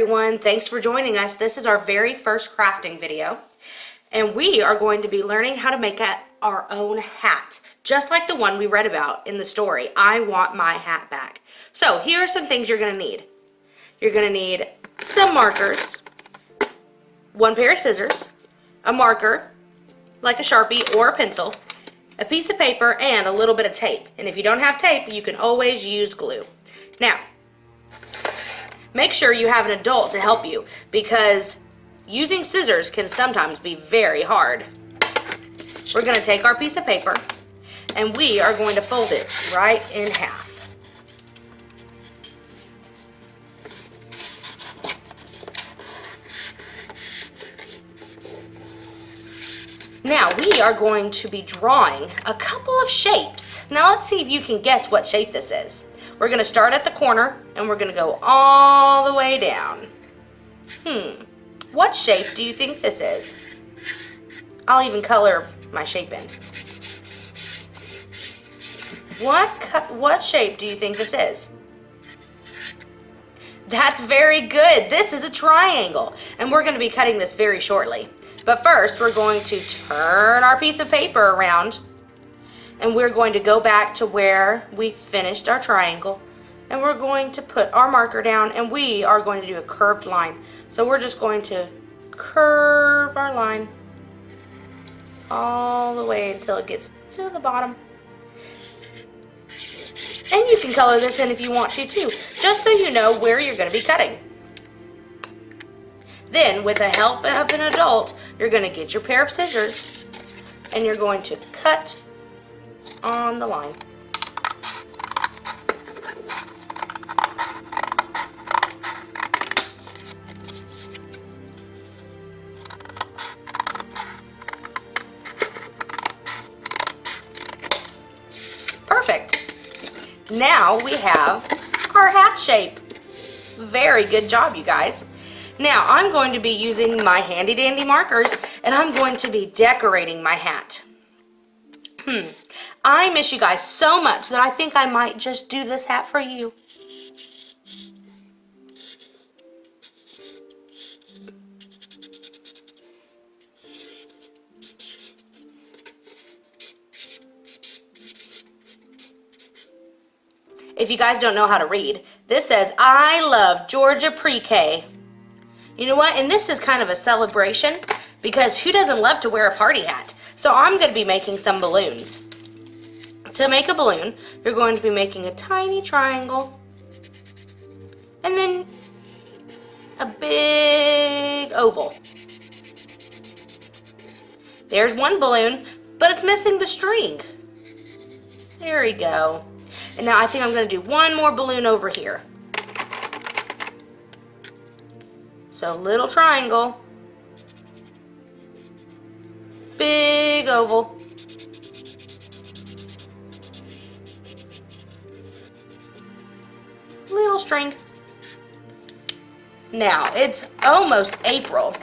everyone, thanks for joining us. This is our very first crafting video, and we are going to be learning how to make our own hat, just like the one we read about in the story, I Want My Hat Back. So here are some things you're going to need. You're going to need some markers, one pair of scissors, a marker, like a Sharpie or a pencil, a piece of paper, and a little bit of tape. And if you don't have tape, you can always use glue. Now, make sure you have an adult to help you, because using scissors can sometimes be very hard. We're going to take our piece of paper and we are going to fold it right in half. Now we are going to be drawing a couple of shapes. Now let's see if you can guess what shape this is. We're going to start at the corner and we're going to go all the way down. What shape do you think this is? I'll even color my shape in. What shape do you think this is? That's very good. This is a triangle, and we're going to be cutting this very shortly. But first, we're going to turn our piece of paper around, and we're going to go back to where we finished our triangle, and we're going to put our marker down, and we are going to do a curved line. So we're just going to curve our line all the way until it gets to the bottom. And you can color this in if you want to too, just so you know where you're going to be cutting. Then, with the help of an adult, you're going to get your pair of scissors and you're going to cut on the line. Perfect. Now we have our hat shape. Very good job, you guys. Now I'm going to be using my handy dandy markers and I'm going to be decorating my hat. I miss you guys so much that I think I might just do this hat for you. If you guys don't know how to read, this says, I love Georgia Pre-K. You know what? And this is kind of a celebration, because who doesn't love to wear a party hat? So I'm going to be making some balloons. To make a balloon, you're going to be making a tiny triangle, and then a big oval. There's one balloon, but it's missing the string. There we go. And now I think I'm going to do one more balloon over here. So little triangle, big oval, little string. Now it's almost April.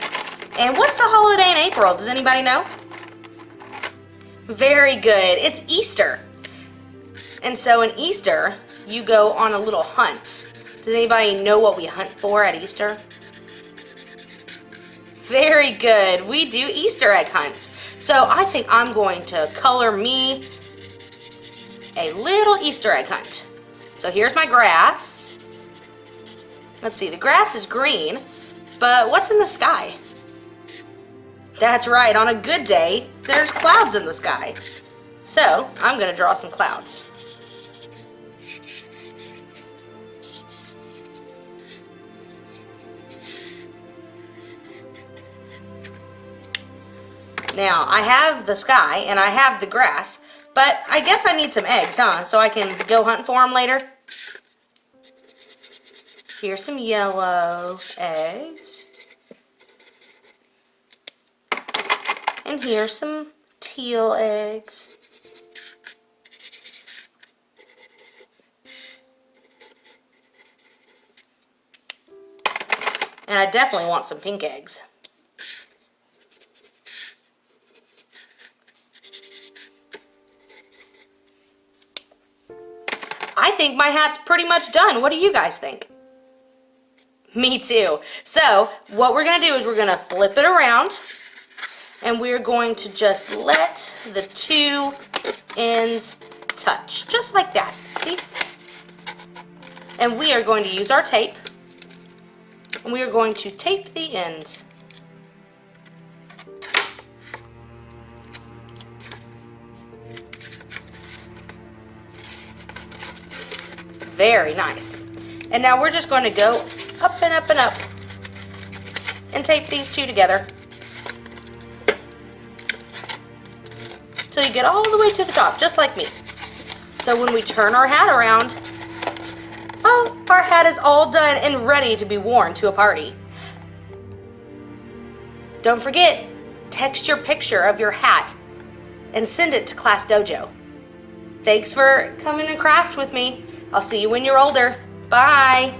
And what's the holiday in April? Does anybody know? Very good. It's Easter. And so in Easter, you go on a little hunt. Does anybody know what we hunt for at Easter? Very good. We do Easter egg hunts. So I think I'm going to color me a little Easter egg hunt. So here's my grass. Let's see, the grass is green, but what's in the sky? That's right, on a good day, there's clouds in the sky. So I'm going to draw some clouds. Now, I have the sky and I have the grass, but I guess I need some eggs, huh? So I can go hunt for them later. Here's some yellow eggs. And here's some teal eggs. And I definitely want some pink eggs. I think my hat's pretty much done. What do you guys think? Me too. So what we're gonna do is we're gonna flip it around and we're going to just let the two ends touch, just like that, see? And we are going to use our tape and we are going to tape the end. Very nice. And now we're just going to go up and up and up and tape these two together till you get all the way to the top, just like me. So when we turn our hat around, oh, our hat is all done and ready to be worn to a party. Don't forget, text your picture of your hat and send it to Class Dojo. Thanks for coming and craft with me. I'll see you when you're older. Bye.